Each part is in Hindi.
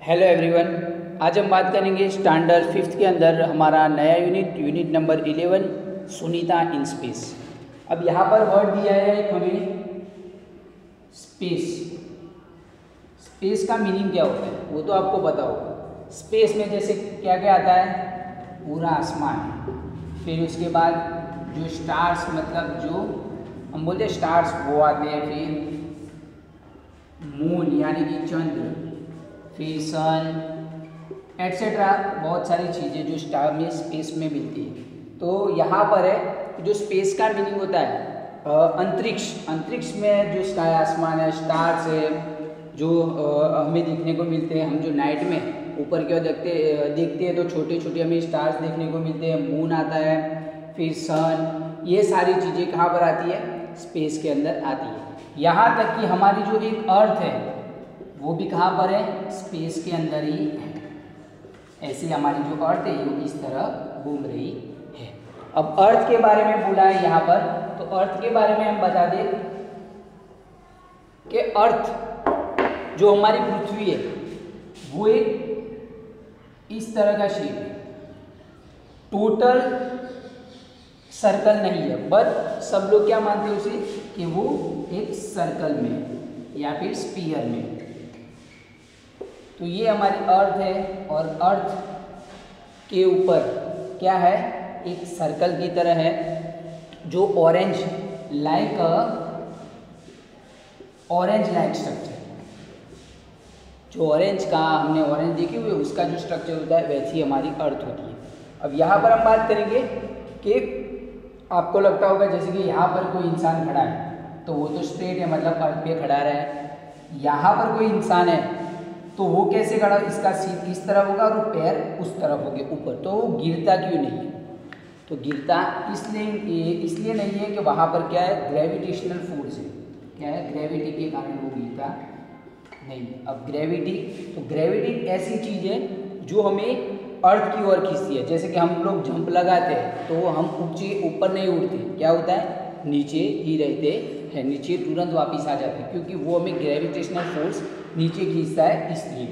हेलो एवरीवन, आज हम बात करेंगे स्टैंडर्ड फिफ्थ के अंदर हमारा नया unit number 11 Sunita in space. अब यहाँ पर वर्ड दिया है एक हमें स्पेस। स्पेस का मीनिंग क्या होता है वो तो आपको पता होगा। स्पेस में जैसे क्या क्या आता है, पूरा आसमान, फिर उसके बाद जो स्टार्स मतलब जो हम बोलते हैं स्टार्स वो आते हैं, फिर मून यानी कि चंद्र, फिर सन एट्सेट्रा, बहुत सारी चीज़ें जो स्टार में स्पेस में मिलती है। तो यहाँ पर है जो स्पेस का मीनिंग होता है अंतरिक्ष। अंतरिक्ष में जो स्काई आसमान है, स्टार्स है जो हमें देखने को मिलते हैं। हम जो नाइट में ऊपर की ओर देखते हैं तो छोटे छोटे हमें स्टार्स देखने को मिलते हैं। मून आता है, फिर सन, ये सारी चीज़ें कहाँ पर आती है, स्पेस के अंदर आती है। यहाँ तक कि हमारी जो एक अर्थ है वो भी कहाँ पर है, स्पेस के अंदर ही है। ऐसे हमारी जो अर्थ है वो इस तरह घूम रही है। अब अर्थ के बारे में बोला है यहाँ पर, तो अर्थ के बारे में हम बता दें कि अर्थ जो हमारी पृथ्वी है वो एक इस तरह का शेप है, टोटल सर्कल नहीं है, बट सब लोग क्या मानते हैं उसे कि वो एक सर्कल में या फिर स्फीयर में। तो ये हमारी अर्थ है और अर्थ के ऊपर क्या है, एक सर्कल की तरह है जो ऑरेंज लाइक स्ट्रक्चर, जो ऑरेंज का हमने ऑरेंज देखे हुए उसका जो स्ट्रक्चर होता है वैसी हमारी अर्थ होती है। अब यहाँ पर हम बात करेंगे कि आपको लगता होगा जैसे कि यहाँ पर कोई इंसान खड़ा है तो वो तो स्ट्रेट है, मतलब अर्थ पे खड़ा रहा है। यहाँ पर कोई इंसान है तो वो कैसे खड़ा, इसका सीट इस तरफ होगा और पैर उस तरफ होंगे ऊपर, तो वो गिरता क्यों नहीं है? तो गिरता इसलिए नहीं है कि वहाँ पर क्या है, ग्रेविटेशनल फोर्स है। क्या है, ग्रेविटी के कारण वो गिरता नहीं। अब ग्रेविटी ऐसी चीज़ है जो हमें अर्थ की ओर खींचती है। जैसे कि हम लोग जंप लगाते हैं तो हम ऊपर नहीं उड़ते, क्या होता है, नीचे ही रहते हैं, नीचे तुरंत वापस आ जाते हैं, क्योंकि वो हमें ग्रेविटेशनल फोर्स नीचे खींचता है इसलिए।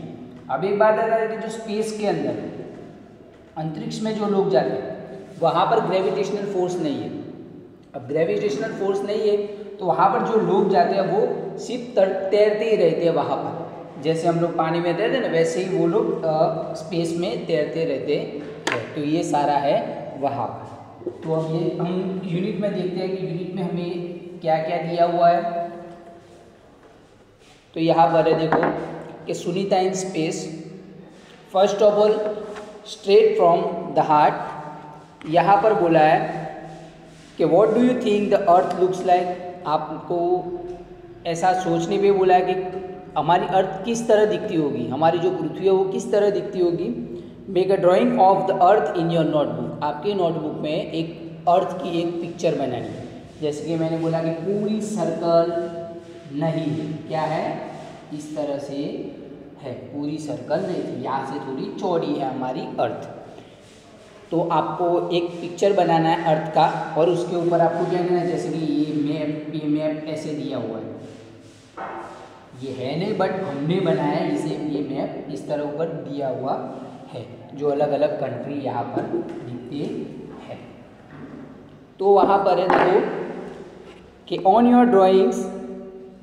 अब एक बात आता है कि जो स्पेस के अंदर अंतरिक्ष में जो लोग जाते हैं वहाँ पर ग्रेविटेशनल फोर्स नहीं है। अब ग्रेविटेशनल फोर्स नहीं है तो वहाँ पर जो लोग जाते हैं वो सिर्फ तैरते ही रहते हैं वहाँ पर। जैसे हम लोग पानी में तैरते हैं ना, वैसे ही वो लोग स्पेस में तैरते रहते हैं। तो ये सारा है वहाँ पर। तो अब ये हम यूनिट में देखते हैं कि यूनिट में हमें क्या क्या दिया हुआ है। तो यहाँ पर है देखो कि Sunita in space, first of all straight from the heart. यहाँ पर बोला है कि what do you think the earth looks like. आपको ऐसा सोचने पे बोला है कि हमारी अर्थ किस तरह दिखती होगी, हमारी जो पृथ्वी है वो किस तरह दिखती होगी। Make a drying of the earth in your notebook. आपके नोटबुक में एक अर्थ की एक पिक्चर बनानी है। जैसे कि मैंने बोला कि पूरी सर्कल नहीं है, क्या है, इस तरह से है, पूरी सर्कल नहीं थी, यहाँ से थोड़ी चौड़ी है हमारी अर्थ। तो आपको एक पिक्चर बनाना है अर्थ का और उसके ऊपर आपको क्या करना है, जैसे कि ये मैप ऐसे दिया हुआ है, ये है नहीं बट हमने बनाया है इसे, ये मैप इस तरह ऊपर दिया हुआ है जो अलग अलग कंट्री यहाँ पर दिखते हैं। तो वहाँ पर है देखो कि on your drawings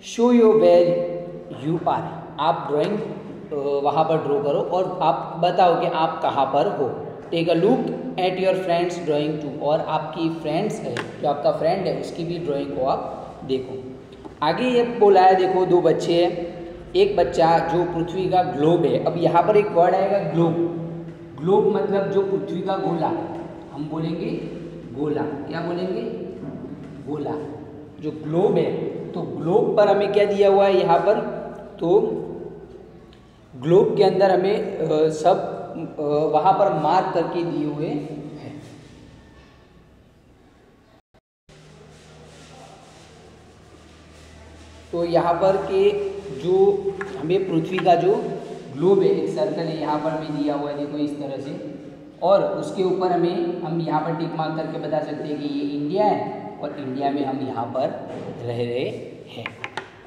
show you where you are. आप ड्राइंग वहाँ पर ड्रॉ करो और आप बताओ कि आप कहाँ पर हो। Take a look at your friends drawing too. और आपकी फ्रेंड्स है, जो आपका फ्रेंड है उसकी भी ड्राइंग को आप देखो। आगे ये बोला है देखो, दो बच्चे हैं, एक बच्चा जो पृथ्वी का ग्लोब है। अब यहाँ पर एक वर्ड आएगा ग्लोब। ग्लोब मतलब जो पृथ्वी का गोला, हम बोलेंगे गोला, क्या बोलेंगे, गोला। जो ग्लोब है तो ग्लोब पर हमें क्या दिया हुआ है यहाँ पर, तो ग्लोब के अंदर हमें सब वहाँ पर मार्क करके दिए हुए हैं। तो यहाँ पर के जो हमें पृथ्वी का जो ग्लोब है, एक सर्कल है, यहाँ पर हमें दिया हुआ है देखो इस तरह से, और उसके ऊपर हम यहाँ पर टिक मार्क करके बता सकते हैं कि ये इंडिया है और इंडिया में हम यहाँ पर रह रहे हैं।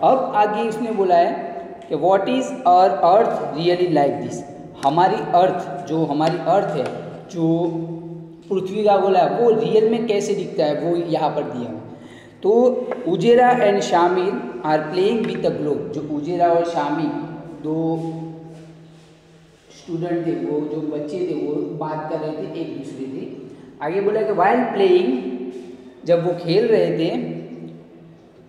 अब आगे इसने बोला है कि what is our earth really like this, हमारी अर्थ, जो हमारी अर्थ है, जो पृथ्वी का गोला है, वो रियल में कैसे दिखता है, वो यहाँ पर दिया है। तो Ujera and Shamil are playing with the globe, जो उजेरा और शामिल दो स्टूडेंट थे, वो जो बच्चे थे, वो बात कर रहे थे एक दूसरे से। आगे बोला कि वाइल प्लेइंग, जब वो खेल रहे थे,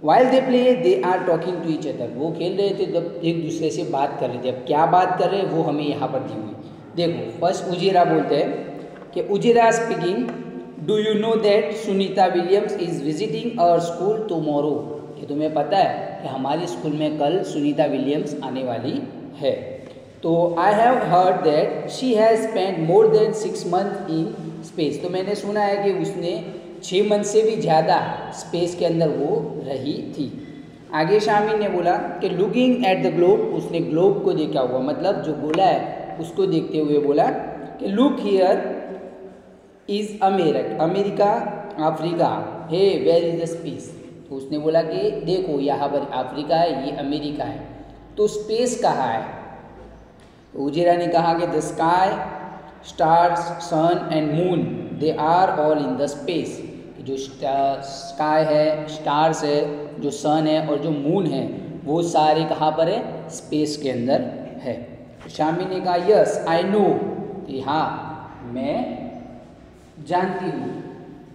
while they play they are talking to each other, वो खेल रहे थे जब एक दूसरे से बात कर रहे थे। अब क्या बात कर रहे हैं वो हमें यहाँ पर दी हुई। देखो फर्स्ट उजेरा बोलते हैं कि उजेरा speaking, do you know that Sunita Williams is visiting our school tomorrow, कि तुम्हें पता है कि हमारे स्कूल में कल सुनीता विलियम्स आने वाली है। तो I have heard that she has spend more than 6 months in space, तो मैंने सुना है कि उसने 6 मंथ से भी ज़्यादा स्पेस के अंदर वो रही थी। आगे शामिल ने बोला कि लुकिंग एट द ग्लोब, उसने ग्लोब को देखा हुआ, मतलब जो गोला है उसको देखते हुए बोला कि look here is America, Africa, hey where is the space, तो उसने बोला कि देखो यहाँ पर अफ्रीका है, ये अमेरिका है, तो स्पेस कहाँ है। तो उजेरा ने कहा कि the sky, stars, sun and moon, they are all in the space, जो स्काई है, स्टार्स है, जो सन है और जो मून है, वो सारे कहाँ पर है, स्पेस के अंदर है। शामी ने कहा यस आई नो, कि हाँ मैं जानती हूँ।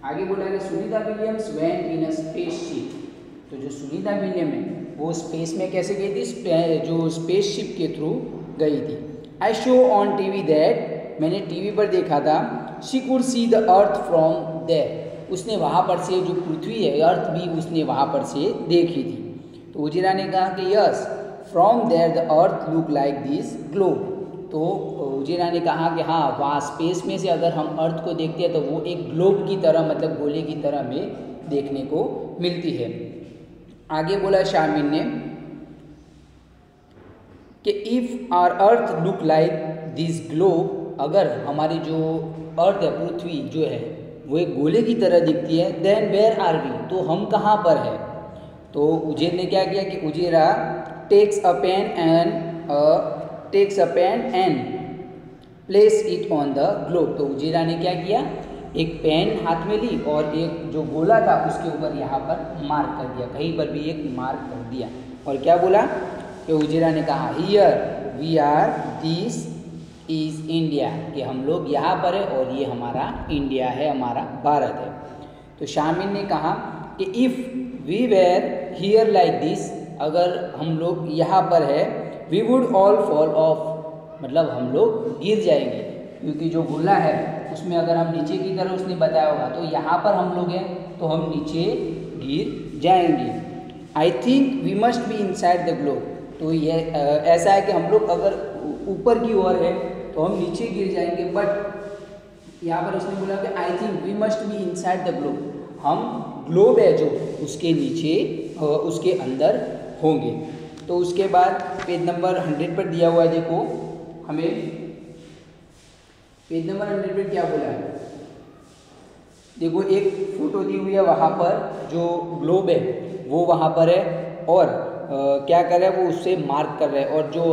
आगे बोला कि Sunita Williams went in a spaceship, तो जो सुनीता विलियम है वो स्पेस में कैसे गई थी, जो स्पेसशिप के थ्रू गई थी। I show on TV that, मैंने टीवी पर देखा था, she could see the earth from there, उसने वहाँ पर से जो पृथ्वी है, अर्थ भी उसने वहाँ पर से देखी थी। तो उजेरा ने कहा कि yes from there the earth look like this globe, तो उजेरा ने कहा कि हाँ वहाँ स्पेस में से अगर हम अर्थ को देखते हैं तो वो एक ग्लोब की तरह, मतलब गोले की तरह हमें देखने को मिलती है। आगे बोला शामिल ने कि if our earth look like this globe, अगर हमारी जो अर्थ है, पृथ्वी जो है, वो एक गोले की तरह दिखती है, देन वेयर आर वी, तो हम कहाँ पर है। तो उजेर ने क्या किया कि उजेरा takes a pen and place it on the globe, तो उजेरा ने क्या किया, एक पेन हाथ में ली और एक जो गोला था उसके ऊपर यहाँ पर मार्क कर दिया, कहीं पर भी एक मार्क कर दिया, और क्या बोला कि उजेरा ने कहा here we are, this is India, कि हम लोग यहाँ पर है और ये हमारा इंडिया है, हमारा भारत है। तो शामिल ने कहा कि if we were here like this, अगर हम लोग यहाँ पर है, we would all fall off, मतलब हम लोग गिर जाएंगे, क्योंकि जो गोला है उसमें अगर हम नीचे की तरह उसने बताया होगा, तो यहाँ पर हम लोग हैं तो हम नीचे गिर जाएंगे। I think we must be inside the globe, तो ये ऐसा है कि हम लोग अगर ऊपर की ओर है तो हम नीचे गिर जाएंगे, बट यहाँ पर उसने बोला कि I think we must be inside the globe, हम ग्लोब है जो उसके नीचे, उसके अंदर होंगे। तो उसके बाद पेज नंबर 100 पर दिया हुआ है, देखो हमें पेज नंबर 100 पर क्या बोला है, देखो एक फोटो दी हुई है, वहाँ पर जो ग्लोब है वो वहाँ पर है, और क्या कर रहा है वो उससे मार्क कर रहा है, और जो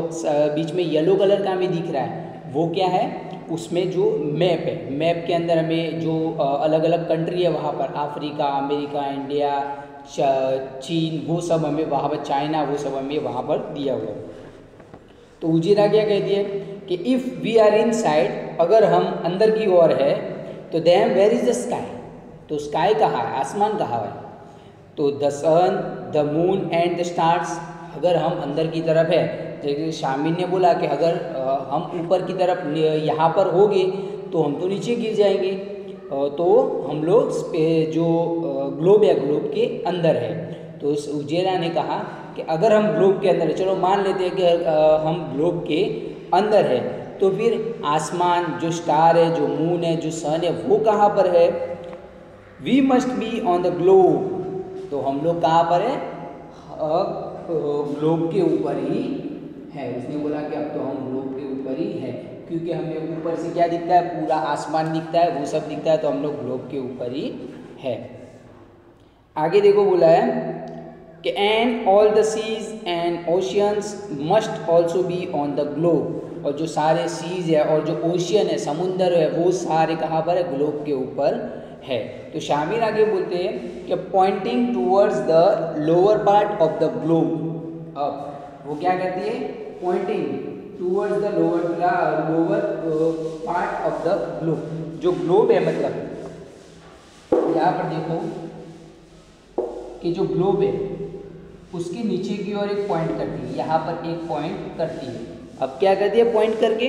बीच में येलो कलर का हमें दिख रहा है वो क्या है, उसमें जो मैप है, मैप के अंदर हमें जो अलग अलग कंट्री है वहाँ पर, अफ्रीका, अमेरिका, इंडिया, चीन, वो सब हमें वहाँ पर, चाइना, वो सब हमें वहाँ पर दिया हुआ है। तो उजेरा क्या कहती है कि if we are inside, अगर हम अंदर की ओर है, तो then where is the sky, तो स्काई कहाँ है, आसमान कहाँ है, तो the sun, the moon and the stars, अगर हम अंदर की तरफ है, जैसे शामिल ने बोला कि अगर हम ऊपर की तरफ यहाँ पर होंगे तो हम तो नीचे गिर जाएंगे, तो हम लोग जो ग्लोब है ग्लोब के अंदर है। तो इस उजेरा ने कहा कि अगर हम ग्लोब के अंदर है, चलो मान लेते हैं कि हम ग्लोब के अंदर है, तो फिर आसमान, जो स्टार है, जो मून है, जो सन है, वो कहाँ पर है, we must be on the globe, तो हम लोग कहाँ पर है, ग्लोब के ऊपर ही है। उसने बोला कि अब तो हम ग्लोब के ऊपर ही है, क्योंकि हमें ऊपर से क्या दिखता है, पूरा आसमान दिखता है, वो सब दिखता है, तो हम लोग ग्लोब के ऊपर ही है। आगे देखो बोला है कि and all the seas and oceans must also be on the globe, और जो सारे सीज है और जो ओशियन है, समुंदर है, वो सारे कहाँ पर है? ग्लोब के ऊपर है। तो शामिर आगे बोलते हैं कि pointing towards the lower part of the globe. अब वो क्या करती है? Pointing towards the lower part of the globe. जो ग्लोब है, मतलब यहाँ पर देखो कि जो ग्लोब है उसके नीचे की ओर एक पॉइंट करती है, यहाँ पर एक पॉइंट करती है। अब क्या करती है? पॉइंट करके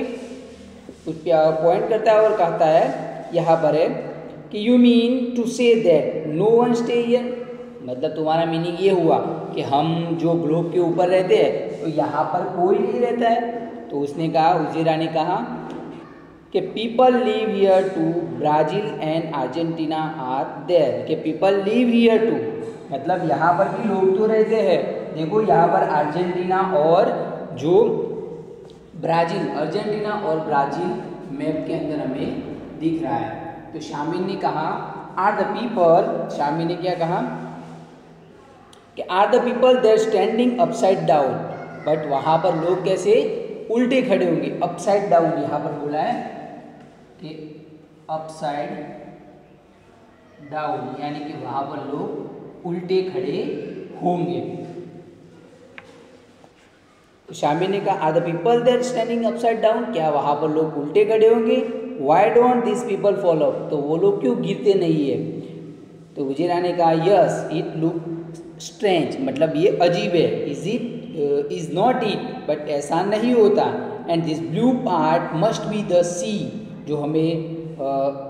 उस पॉइंट करता है और कहता है यहाँ पर है कि you mean to say that no one stay here, मतलब तुम्हारा मीनिंग ये हुआ कि हम जो ग्लोब के ऊपर रहते हैं तो यहाँ पर कोई नहीं रहता है। तो उसने कहा, उजीरा ने कहा कि people live here too, Brazil and Argentina are there, कि पीपल लिव हियर टू, मतलब यहाँ पर भी लोग तो रहते हैं। देखो यहाँ पर अर्जेंटीना और जो ब्राज़ील, अर्जेंटीना और ब्राज़ील मैप के अंदर हमें दिख रहा है। तो शामिर ने कहा आर द पीपल, शामिर ने क्या कहा कि are the people there standing upside down, but वहाँ पर लोग कैसे? उल्टे खड़े होंगे। अपसाइड डाउन यहाँ पर बोला है कि अपसाइड डाउन, यानी कि वहाँ पर लोग उल्टे खड़े होंगे। तो शामिर ने कहा are the people there standing upside down, क्या वहाँ पर लोग उल्टे खड़े होंगे? Why don't this people fall up, तो वो लोग क्यों गिरते नहीं है? तो उजीरा ने कहा यस इट लुक स्ट्रेंज, मतलब ये अजीब है। Is it? Is not it, but ऐसा नहीं होता। And this blue part must be the sea, जो हमें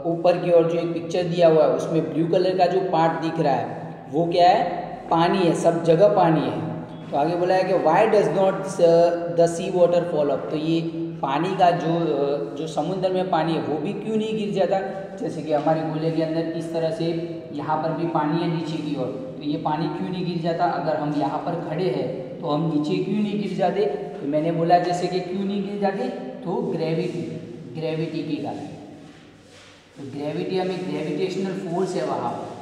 ऊपर की ओर जो एक पिक्चर दिया हुआ है उसमें ब्लू कलर का जो पार्ट दिख रहा है वो क्या है? पानी है, सब जगह पानी है। तो आगे बोला है कि why does not the sea water fall up, तो ये पानी का जो समुद्र में पानी है वो भी क्यों नहीं गिर जाता? जैसे कि हमारे गोले के अंदर इस तरह से यहाँ पर भी पानी है नीचे की ओर, तो ये पानी क्यों नहीं गिर जाता? अगर हम यहाँ पर खड़े हैं तो हम नीचे क्यों नहीं गिर जाते? तो मैंने बोला जैसे कि क्यों नहीं गिर जाते, तो ग्रेविटी के कारण। तो ग्रेविटी हमें ग्रेविटेशनल फोर्स है वहाँ पर,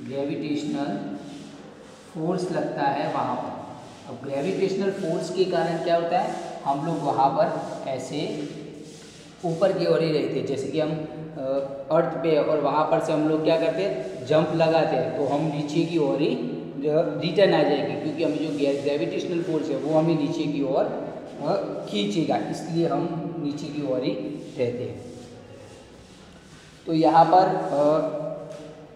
ग्रेविटेशनल फोर्स लगता है वहाँ पर। अब ग्रेविटेशनल फोर्स के कारण क्या होता है? हम लोग वहाँ पर ऐसे ऊपर की ओर ही रहते हैं, जैसे कि हम अर्थ पे और वहाँ पर से हम लोग क्या करते हैं? जंप लगाते हैं, तो हम नीचे की ओर ही रिटर्न आ जाएगी, क्योंकि हमें जो ग्रेविटेशनल फोर्स है वो हमें नीचे की ओर खींचेगा, इसलिए हम नीचे की ओर ही रहते हैं। तो यहाँ पर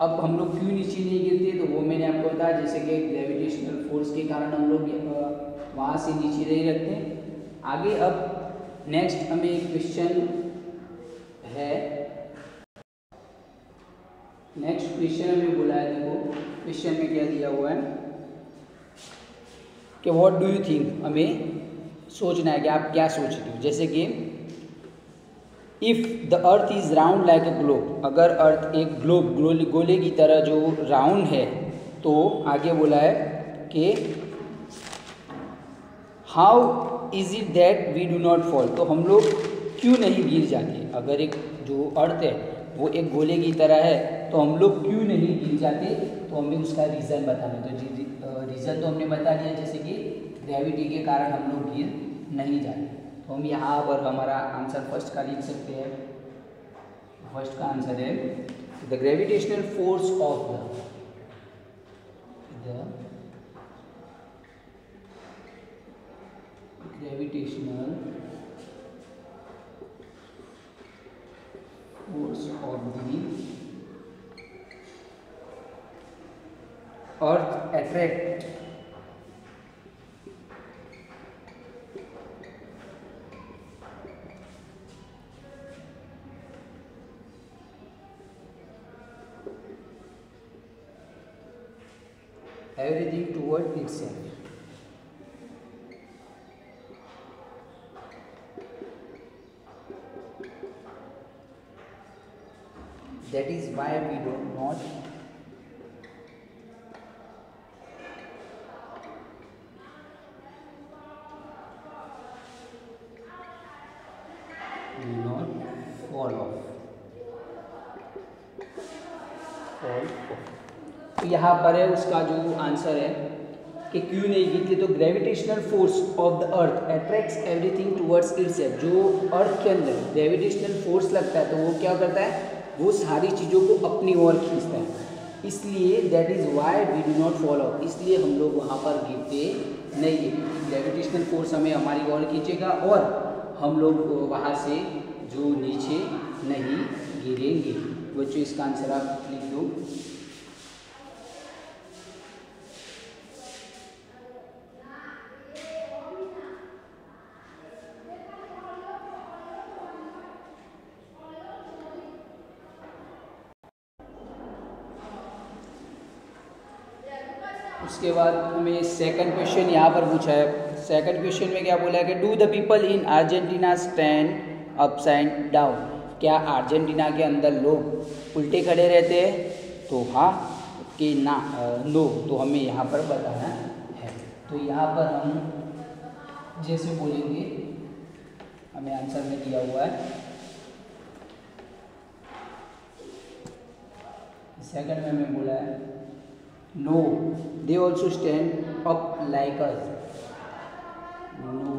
अब हम लोग क्यों नीचे नहीं गिरते, तो वो मैंने आपको बताया, जैसे कि ग्रेविटेशनल फोर्स के कारण हम लोग वहाँ से नीचे नहीं रखते। आगे अब नेक्स्ट हमें एक क्वेश्चन है, नेक्स्ट क्वेश्चन हमें बोला है। देखो क्वेश्चन में क्या दिया हुआ है कि व्हाट डू यू थिंक, हमें सोचना है कि आप क्या सोचते हो। जैसे कि if the earth is round like a globe, अगर अर्थ एक ग्लोब गोले की तरह जो राउंड है, तो आगे बोला है कि how is it that we do not fall, तो हम लोग क्यों नहीं गिर जाते। अगर एक जो अर्थ है वो एक गोले की तरह है तो हम लोग क्यों नहीं गिर जाते, तो हमें उसका रीज़न बताना। तो रीज़न तो हमने बता दिया, जैसे कि ग्रेविटी के कारण हम लोग गिर नहीं जाते। तो हम यहाँ पर हमारा आंसर फर्स्ट का लिख सकते हैं। फर्स्ट का आंसर है the gravitational force of the gravitational force of the earth attract everything toward itself. That is why we do not fall off. तो यहाँ पर है उसका जो आंसर है कि क्यों नहीं गिरती, तो gravitational force of the earth attracts everything towards itself. जो अर्थ के अंदर ग्रेविटेशनल फोर्स लगता है तो वो क्या करता है, वो सारी चीज़ों को अपनी ओर खींचता है, इसलिए that is why we do not fall out, इसलिए हम लोग वहाँ पर गिरते नहीं है। ग्रेविटेशनल फोर्स हमें हमारी ओर खींचेगा और हम लोग वहाँ से जो नीचे नहीं गिरेंगे। बच्चों इसका आंसर आप लिख दो। उसके बाद हमें सेकंड क्वेश्चन यहाँ पर पूछा है। सेकंड क्वेश्चन में क्या बोला है कि do the people in Argentina stand upside down, क्या अर्जेंटीना के अंदर लोग उल्टे खड़े रहते हैं, तो हाँ कि ना नो, तो हमें यहाँ पर बताना है। तो यहाँ पर हम जैसे बोलेंगे, हमें आंसर में दिया हुआ है सेकंड में हमें बोला है no they also stand up like us, no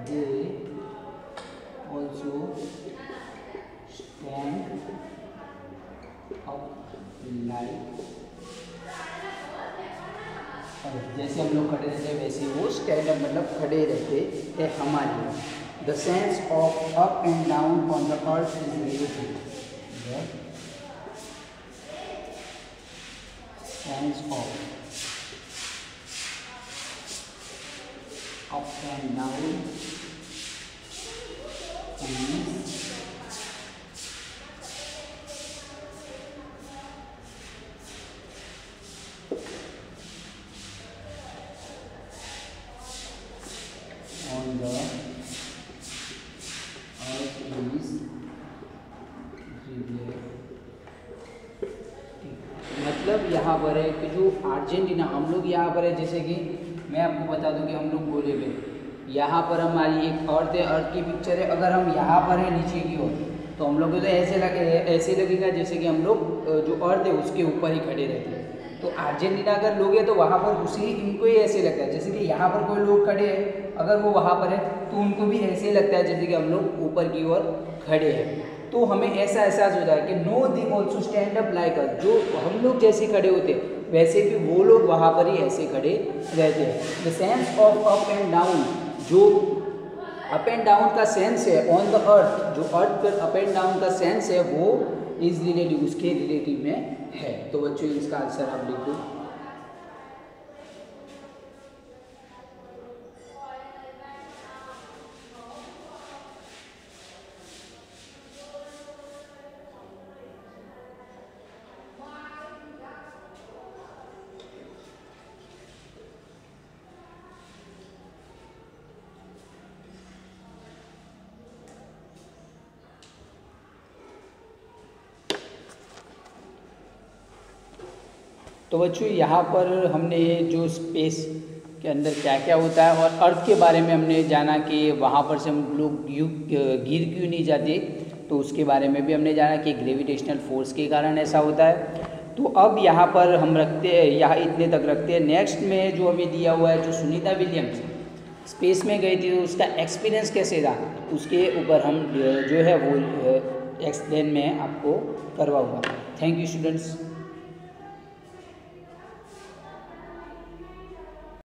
they also stand up like, जैसे हम लोग खड़े रहते हैं वैसे वो स्टैंड अप मतलब खड़े रहते हैं हमारे। The sense of up and down on the earth is relative, sense of up and down on the earth is मतलब यहाँ पर है कि जो अर्जेंटीना, हम लोग यहाँ पर है, जैसे कि मैं आपको बता दूं कि हम लोग गोले पे, यहाँ पर हमारी एक अर्थ है, अर्थ की पिक्चर है, अगर हम यहाँ पर है नीचे की ओर तो हम लोग को तो ऐसे लगेगा जैसे कि हम लोग जो अर्थ है उसके ऊपर ही खड़े रहते हैं। तो अर्जेंटीना अगर लोग हैं तो वहाँ पर उसी इनको ही ऐसे लगता है, जैसे कि यहाँ पर कोई लोग खड़े हैं, अगर वो वहाँ पर है तो उनको भी ऐसे लगता है जैसे कि हम लोग ऊपर की ओर खड़े हैं। तो हमें ऐसा एहसास हो जाए कि no they also stand up like us, जो हम लोग जैसे खड़े होते हैं वैसे भी वो लोग वहाँ पर ही ऐसे खड़े रहते हैं। The sense of up and down, जो अप एंड डाउन का सेंस है ऑन द अर्थ, जो अर्थ पर अप एंड डाउन का सेंस है वो इज रिलेटिव, उसके रिलेटिव में है। तो बच्चों इसका आंसर आप लिख दो। तो बच्चों यहाँ पर हमने जो स्पेस के अंदर क्या क्या होता है और अर्थ के बारे में हमने जाना कि वहाँ पर से हम लोग गिर क्यों नहीं जाते, तो उसके बारे में भी हमने जाना कि ग्रेविटेशनल फोर्स के कारण ऐसा होता है। तो अब यहाँ पर हम रखते हैं, यहाँ इतने तक रखते हैं। नेक्स्ट में जो हमें दिया हुआ है, जो सुनीता विलियम्स स्पेस में गई थी तो उसका एक्सपीरियंस कैसे था, उसके ऊपर हम जो है वो एक्सप्लेन में आपको करवाऊँगा। Thank you students.